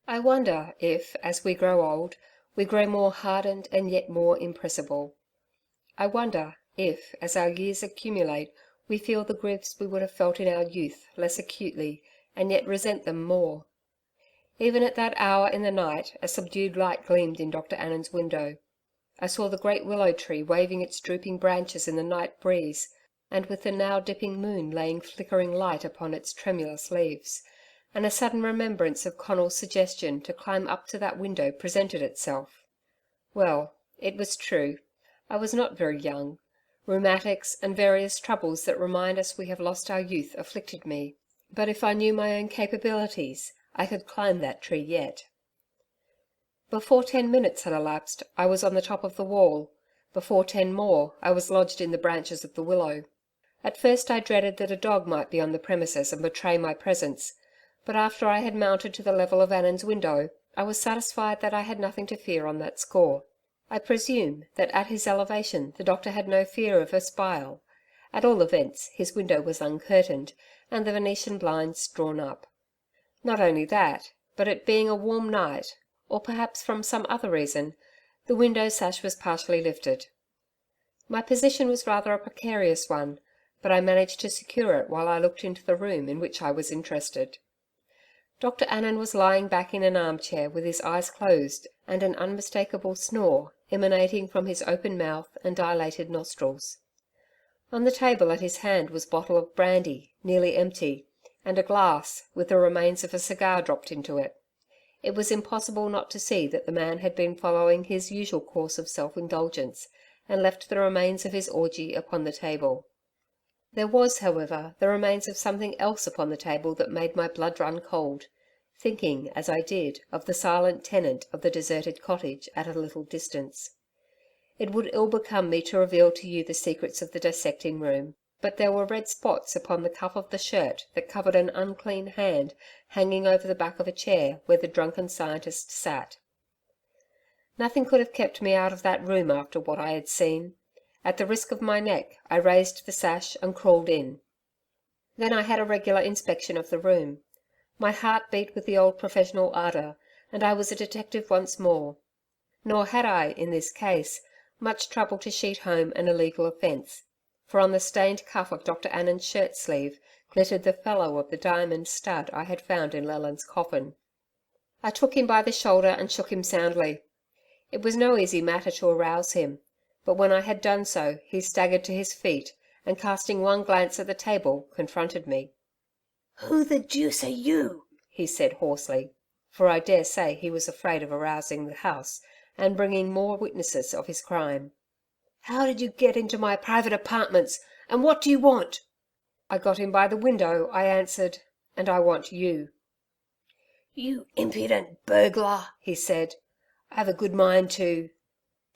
I wonder if, as we grow old, we grow more hardened and yet more impressible. I wonder if, as our years accumulate, we feel the griefs we would have felt in our youth less acutely, and yet resent them more. Even at that hour in the night, a subdued light gleamed in Dr. Annan's window. I saw the great willow tree waving its drooping branches in the night breeze, and with the now dipping moon laying flickering light upon its tremulous leaves, and a sudden remembrance of Connell's suggestion to climb up to that window presented itself. Well, it was true. I was not very young. Rheumatics and various troubles that remind us we have lost our youth afflicted me, but if I knew my own capabilities, I could climb that tree yet. Before 10 minutes had elapsed, I was on the top of the wall. Before 10 more, I was lodged in the branches of the willow. At first I dreaded that a dog might be on the premises and betray my presence, but after I had mounted to the level of Annan's window, I was satisfied that I had nothing to fear on that score. I presume that at his elevation the doctor had no fear of espial, At all events, his window was uncurtained, and the Venetian blinds drawn up. Not only that, but it being a warm night, or perhaps from some other reason, the window sash was partially lifted. My position was rather a precarious one, but I managed to secure it while I looked into the room in which I was interested. Dr. Annan was lying back in an armchair with his eyes closed and an unmistakable snore emanating from his open mouth and dilated nostrils. On the table at his hand was a bottle of brandy, nearly empty, and a glass with the remains of a cigar dropped into it. It was impossible not to see that the man had been following his usual course of self-indulgence and left the remains of his orgy upon the table. There was, however, the remains of something else upon the table that made my blood run cold, thinking, as I did, of the silent tenant of the deserted cottage at a little distance. It would ill become me to reveal to you the secrets of the dissecting room, but there were red spots upon the cuff of the shirt that covered an unclean hand hanging over the back of a chair where the drunken scientist sat. Nothing could have kept me out of that room after what I had seen. At the risk of my neck, I raised the sash and crawled in. Then I had a regular inspection of the room. My heart beat with the old professional ardour, and I was a detective once more. Nor had I, in this case, much trouble to sheet home an illegal offence, for on the stained cuff of Dr. Annan's shirt sleeve glittered the fellow of the diamond stud I had found in Leland's coffin. I took him by the shoulder and shook him soundly. It was no easy matter to arouse him, but when I had done so, he staggered to his feet and, casting one glance at the table, confronted me. "Who the deuce are you?" he said hoarsely, for I dare say he was afraid of arousing the house and bringing more witnesses of his crime. "How did you get into my private apartments, and what do you want?" "I got in by the window," I answered, "and I want you." "You impudent burglar," he said. "I've a good mind to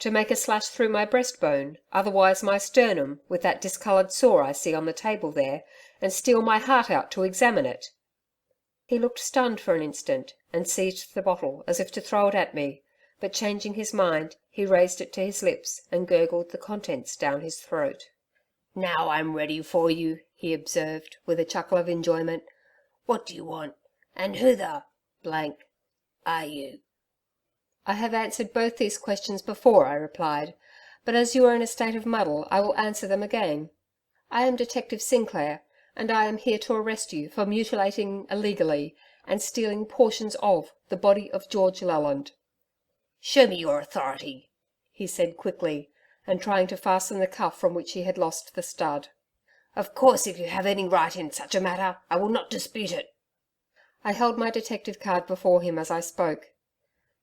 make a slash through my breastbone, otherwise my sternum, with that discoloured sore I see on the table there, and steal my heart out to examine it." He looked stunned for an instant, and seized the bottle as if to throw it at me, but changing his mind, he raised it to his lips and gurgled the contents down his throat. "Now I'm ready for you," he observed, with a chuckle of enjoyment. "What do you want? And who the are you?" "I have answered both these questions before," I replied, "but as you are in a state of muddle, I will answer them again. I am Detective Sinclair, and I am here to arrest you for mutilating illegally and stealing portions of the body of George Leland." "Show me your authority," he said quickly, and trying to fasten the cuff from which he had lost the stud. "Of course, if you have any right in such a matter, I will not dispute it." I held my detective card before him as I spoke.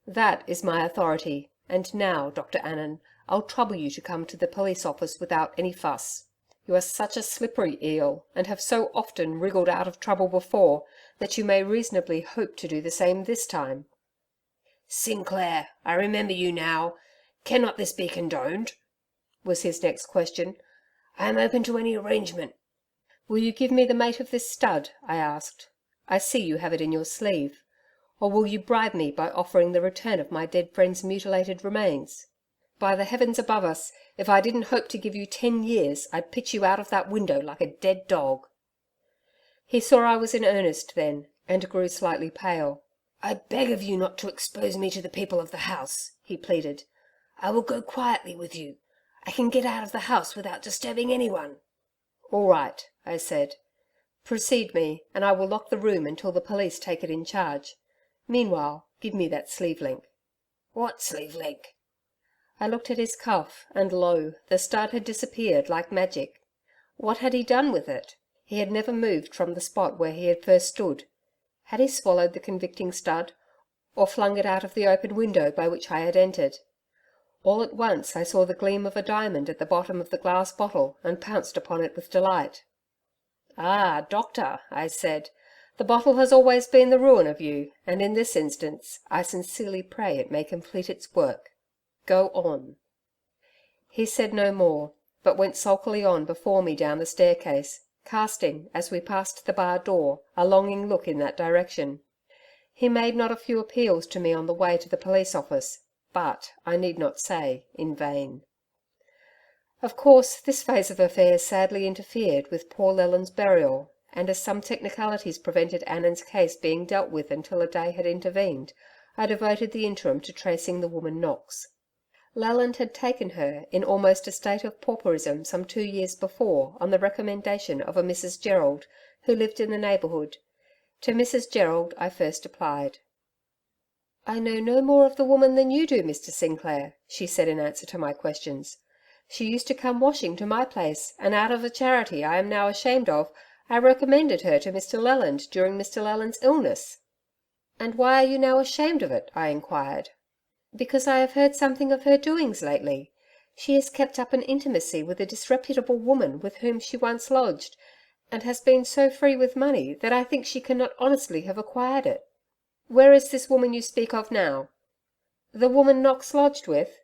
"That is my authority, and now, Dr. Annan, I'll trouble you to come to the police office without any fuss. You are such a slippery eel, and have so often wriggled out of trouble before, that you may reasonably hope to do the same this time." "Sinclair, I remember you now. Cannot this be condoned?" was his next question. "I am open to any arrangement." "Will you give me the mate of this stud?" I asked. "I see you have it in your sleeve. Or will you bribe me by offering the return of my dead friend's mutilated remains? By the heavens above us, if I didn't hope to give you 10 years, I'd pitch you out of that window like a dead dog." He saw I was in earnest then, and grew slightly pale. "I beg of you not to expose me to the people of the house," he pleaded. "I will go quietly with you. I can get out of the house without disturbing anyone." "All right," I said. "Precede me, and I will lock the room until the police take it in charge. Meanwhile, give me that sleeve link." "What sleeve link?" I looked at his cuff, and lo, the stud had disappeared like magic. What had he done with it? He had never moved from the spot where he had first stood. Had he swallowed the convicting stud, or flung it out of the open window by which I had entered? All at once I saw the gleam of a diamond at the bottom of the glass bottle and pounced upon it with delight. "Ah, doctor," I said, "the bottle has always been the ruin of you, and in this instance I sincerely pray it may complete its work. Go on." He said no more, but went sulkily on before me down the staircase, casting, as we passed the bar door, a longing look in that direction. He made not a few appeals to me on the way to the police office, but, I need not say, in vain. Of course, this phase of affairs sadly interfered with poor Lelland's burial, and as some technicalities prevented Annan's case being dealt with until a day had intervened, I devoted the interim to tracing the woman Knox. Leland had taken her, in almost a state of pauperism, some 2 years before, on the recommendation of a Mrs Gerald, who lived in the neighbourhood. To Mrs Gerald I first applied. "I know no more of the woman than you do, Mr Sinclair," she said in answer to my questions. "She used to come washing to my place, and out of a charity I am now ashamed of, I recommended her to Mr Leland during Mr Leland's illness." "And why are you now ashamed of it?" I inquired. "Because I have heard something of her doings lately. She has kept up an intimacy with a disreputable woman with whom she once lodged, and has been so free with money that I think she cannot honestly have acquired it." "Where is this woman you speak of now?" "The woman Knox lodged with?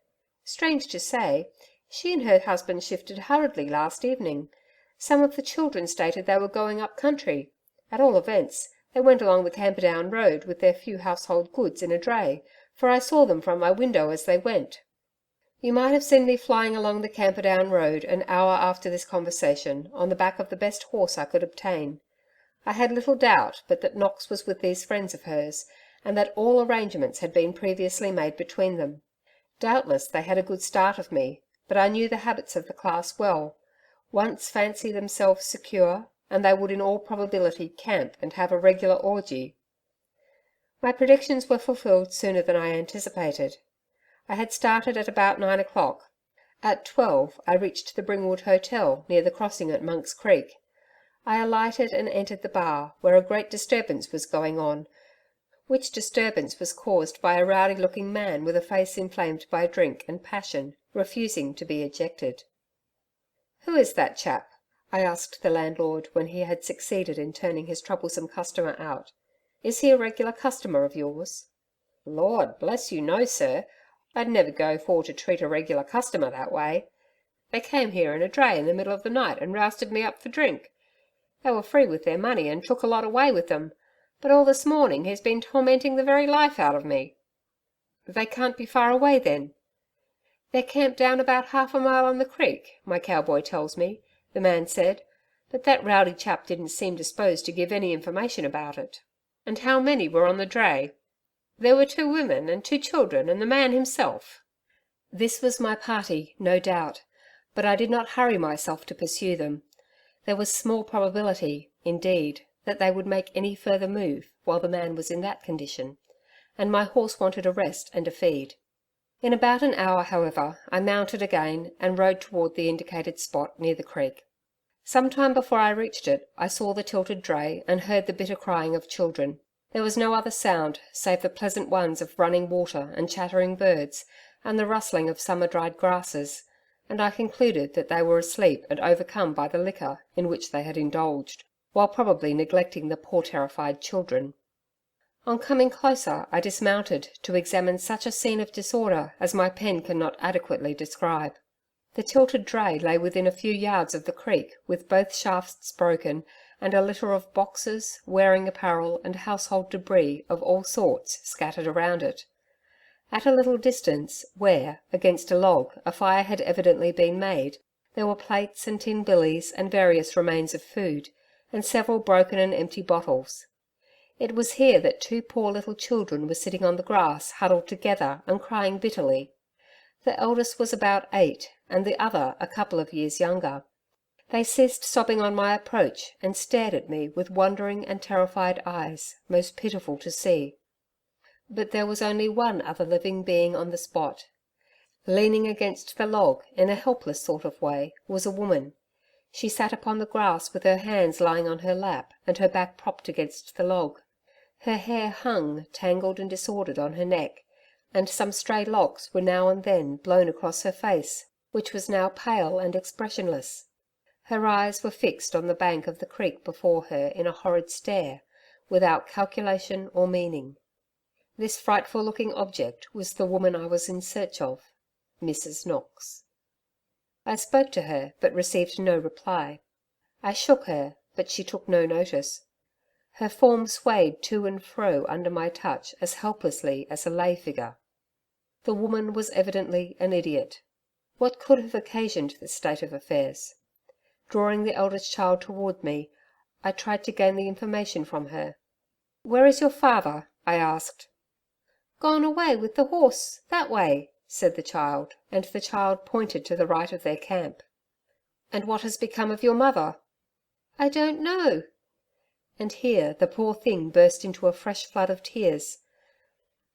Strange to say, she and her husband shifted hurriedly last evening. Some of the children stated they were going up country. At all events, they went along the Camperdown Road with their few household goods in a dray, for I saw them from my window as they went." "You might have seen me flying along the Camperdown Road an hour after this conversation, on the back of the best horse I could obtain. I had little doubt but that Knox was with these friends of hers, and that all arrangements had been previously made between them. Doubtless they had a good start of me, but I knew the habits of the class well. Once fancy themselves secure, and they would in all probability camp and have a regular orgy. My predictions were fulfilled sooner than I anticipated. I had started at about 9 o'clock. At 12 I reached the Bringwood Hotel near the crossing at Monk's Creek. I alighted and entered the bar, where a great disturbance was going on, which disturbance was caused by a rowdy-looking man with a face inflamed by drink and passion, refusing to be ejected. "Who is that chap?" I asked the landlord when he had succeeded in turning his troublesome customer out. "Is he a regular customer of yours?" "Lord bless you, no sir. I'd never go for to treat a regular customer that way. They came here in a dray in the middle of the night and rousted me up for drink. They were free with their money and took a lot away with them, but all this morning he's been tormenting the very life out of me." "They can't be far away then?" "They're camped down about half a mile on the creek, my cowboy tells me," the man said, "but that rowdy chap didn't seem disposed to give any information about it." "And how many were on the dray?" "There were 2 women and 2 children and the man himself." This was my party, no doubt, but I did not hurry myself to pursue them. There was small probability, indeed, that they would make any further move while the man was in that condition, and my horse wanted a rest and a feed. In about an hour, however, I mounted again and rode toward the indicated spot near the creek. Some time before I reached it, I saw the tilted dray and heard the bitter crying of children. There was no other sound save the pleasant ones of running water and chattering birds and the rustling of summer-dried grasses, and I concluded that they were asleep and overcome by the liquor in which they had indulged, while probably neglecting the poor terrified children. On coming closer, I dismounted to examine such a scene of disorder as my pen cannot adequately describe. The tilted dray lay within a few yards of the creek, with both shafts broken, and a litter of boxes, wearing apparel and household debris of all sorts scattered around it. At a little distance, where, against a log, a fire had evidently been made, there were plates and tin billies and various remains of food, and several broken and empty bottles. It was here that 2 poor little children were sitting on the grass, huddled together and crying bitterly. The eldest was about 8, and the other a couple of years younger. They ceased sobbing on my approach and stared at me with wondering and terrified eyes, most pitiful to see. But there was only one other living being on the spot. Leaning against the log, in a helpless sort of way, was a woman. She sat upon the grass with her hands lying on her lap and her back propped against the log. Her hair hung, tangled and disordered, on her neck, and some stray locks were now and then blown across her face, which was now pale and expressionless. Her eyes were fixed on the bank of the creek before her in a horrid stare, without calculation or meaning. This frightful-looking object was the woman I was in search of, Mrs. Knox. I spoke to her, but received no reply. I shook her, but she took no notice. Her form swayed to and fro under my touch as helplessly as a lay figure. The woman was evidently an idiot. What could have occasioned this state of affairs? Drawing the eldest child toward me, I tried to gain the information from her. "Where is your father?" I asked. "Gone away with the horse, that way," said the child, and the child pointed to the right of their camp. "And what has become of your mother?" "I don't know." And here the poor thing burst into a fresh flood of tears.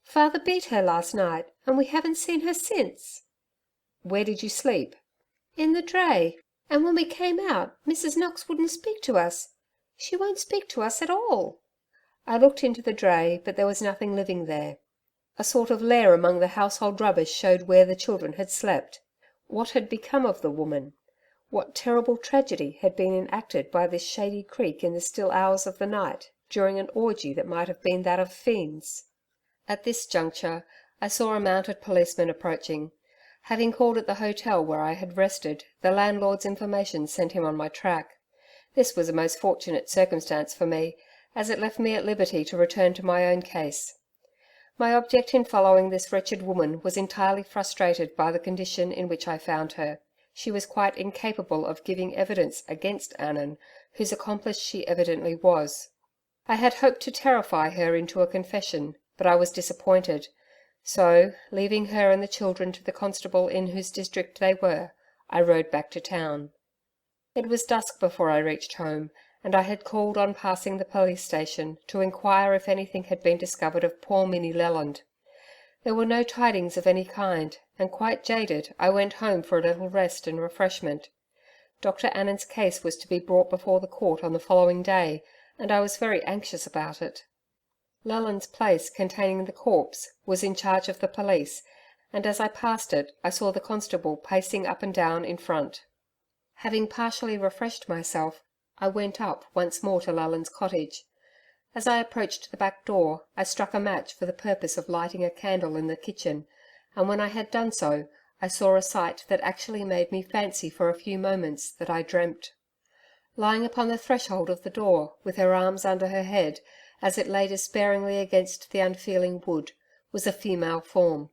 "Father beat her last night, and we haven't seen her since." "Where did you sleep?" "In the dray, and when we came out, Mrs. Knox wouldn't speak to us. She won't speak to us at all." I looked into the dray, but there was nothing living there. A sort of lair among the household rubbish showed where the children had slept. What had become of the woman? What terrible tragedy had been enacted by this shady creek in the still hours of the night, during an orgy that might have been that of fiends? At this juncture, I saw a mounted policeman approaching. Having called at the hotel where I had rested, the landlord's information sent him on my track. This was a most fortunate circumstance for me, as it left me at liberty to return to my own case. My object in following this wretched woman was entirely frustrated by the condition in which I found her. She was quite incapable of giving evidence against Annan, whose accomplice she evidently was. I had hoped to terrify her into a confession, but I was disappointed. So, leaving her and the children to the constable in whose district they were, I rode back to town. It was dusk before I reached home, and I had called on passing the police station to inquire if anything had been discovered of poor Minnie Leland. There were no tidings of any kind, and quite jaded, I went home for a little rest and refreshment. Dr. Annan's case was to be brought before the court on the following day, and I was very anxious about it. Leland's place, containing the corpse, was in charge of the police, and as I passed it, I saw the constable pacing up and down in front. Having partially refreshed myself, I went up once more to Leland's cottage. As I approached the back door, I struck a match for the purpose of lighting a candle in the kitchen, and when I had done so, I saw a sight that actually made me fancy for a few moments that I dreamt. Lying upon the threshold of the door, with her arms under her head, as it lay despairingly against the unfeeling wood, was a female form.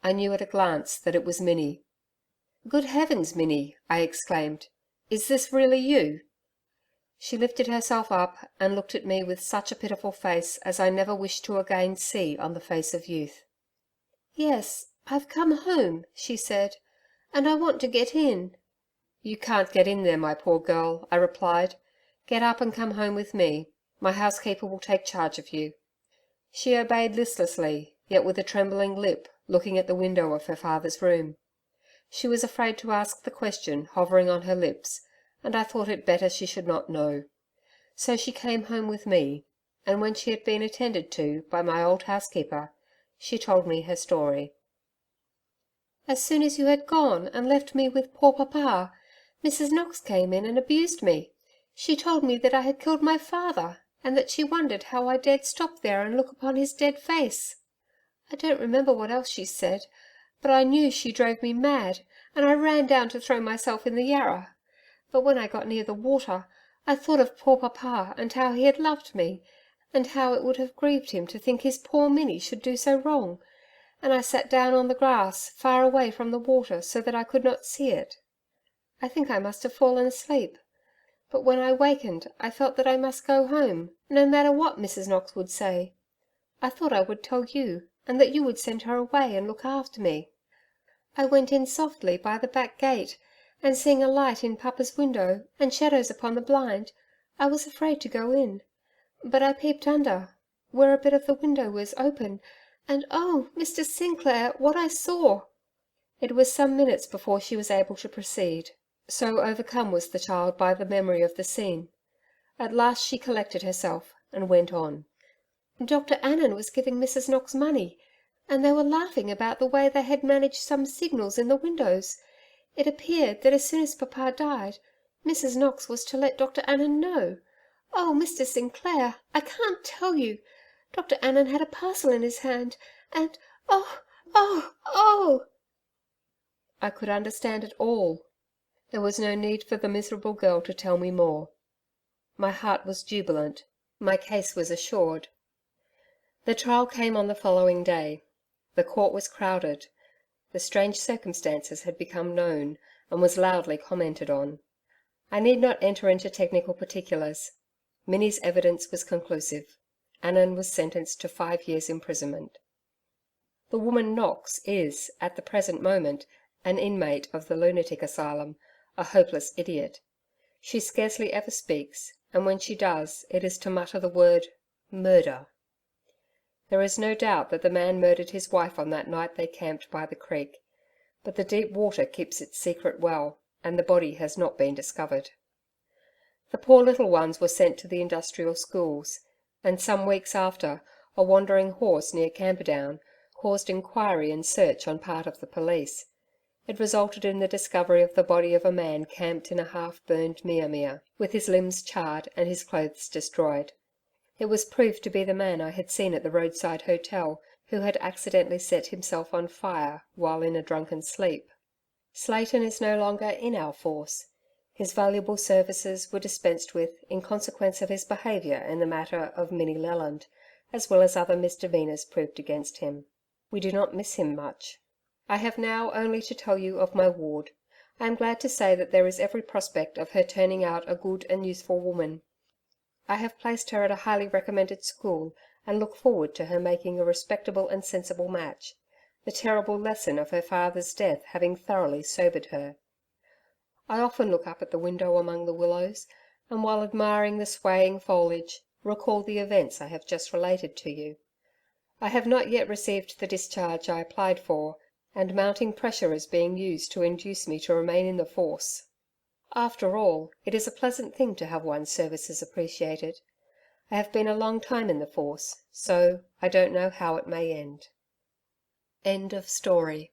I knew at a glance that it was Minnie. "Good heavens, Minnie!" I exclaimed. "Is this really you?" She lifted herself up and looked at me with such a pitiful face as I never wished to again see on the face of youth. "Yes, I've come home," she said, "and I want to get in." "You can't get in there, my poor girl," I replied. "Get up and come home with me. My housekeeper will take charge of you." She obeyed listlessly, yet with a trembling lip, looking at the window of her father's room. She was afraid to ask the question hovering on her lips, and I thought it better she should not know. So she came home with me, and when she had been attended to by my old housekeeper, she told me her story. "As soon as you had gone and left me with poor papa, Mrs. Knox came in and abused me. She told me that I had killed my father, and that she wondered how I dared stop there and look upon his dead face. I don't remember what else she said, but I knew she drove me mad, and I ran down to throw myself in the Yarra. But when I got near the water, I thought of poor papa and how he had loved me, and how it would have grieved him to think his poor Minnie should do so wrong, and I sat down on the grass far away from the water so that I could not see it. I think I must have fallen asleep, but when I wakened I felt that I must go home, no matter what Mrs. Knox would say. I thought I would tell you, and that you would send her away and look after me. I went in softly by the back gate, and seeing a light in papa's window and shadows upon the blind, I was afraid to go in. But I peeped under, where a bit of the window was open, and oh, Mr. Sinclair, what I saw!" It was some minutes before she was able to proceed, so overcome was the child by the memory of the scene. At last she collected herself and went on. "Dr. Annan was giving Mrs. Knox money, and they were laughing about the way they had managed some signals in the windows. It appeared that as soon as papa died, Mrs. Knox was to let Dr. Annan know. Oh, Mr. Sinclair, I can't tell you. Dr. Annan had a parcel in his hand, and oh, oh, oh!" I could understand it all. There was no need for the miserable girl to tell me more. My heart was jubilant. My case was assured. The trial came on the following day. The court was crowded. The strange circumstances had become known, and was loudly commented on. I need not enter into technical particulars. Minnie's evidence was conclusive. Annan was sentenced to 5 years' imprisonment. The woman Knox is, at the present moment, an inmate of the lunatic asylum, a hopeless idiot. She scarcely ever speaks, and when she does, it is to mutter the word murder. There is no doubt that the man murdered his wife on that night they camped by the creek, but the deep water keeps its secret well, and the body has not been discovered. The poor little ones were sent to the industrial schools, and some weeks after, a wandering horse near Camperdown caused inquiry and search on part of the police. It resulted in the discovery of the body of a man camped in a half-burned mia, with his limbs charred and his clothes destroyed. It was proved to be the man I had seen at the roadside hotel, who had accidentally set himself on fire while in a drunken sleep. Slayton is no longer in our force. His valuable services were dispensed with in consequence of his behaviour in the matter of Minnie Leland, as well as other misdemeanours proved against him. We do not miss him much. I have now only to tell you of my ward. I am glad to say that there is every prospect of her turning out a good and useful woman. I have placed her at a highly recommended school, and look forward to her making a respectable and sensible match, the terrible lesson of her father's death having thoroughly sobered her. I often look up at the window among the willows, and while admiring the swaying foliage, recall the events I have just related to you. I have not yet received the discharge I applied for, and mounting pressure is being used to induce me to remain in the force. After all, it is a pleasant thing to have one's services appreciated. I have been a long time in the force, so I don't know how it may end. End of story.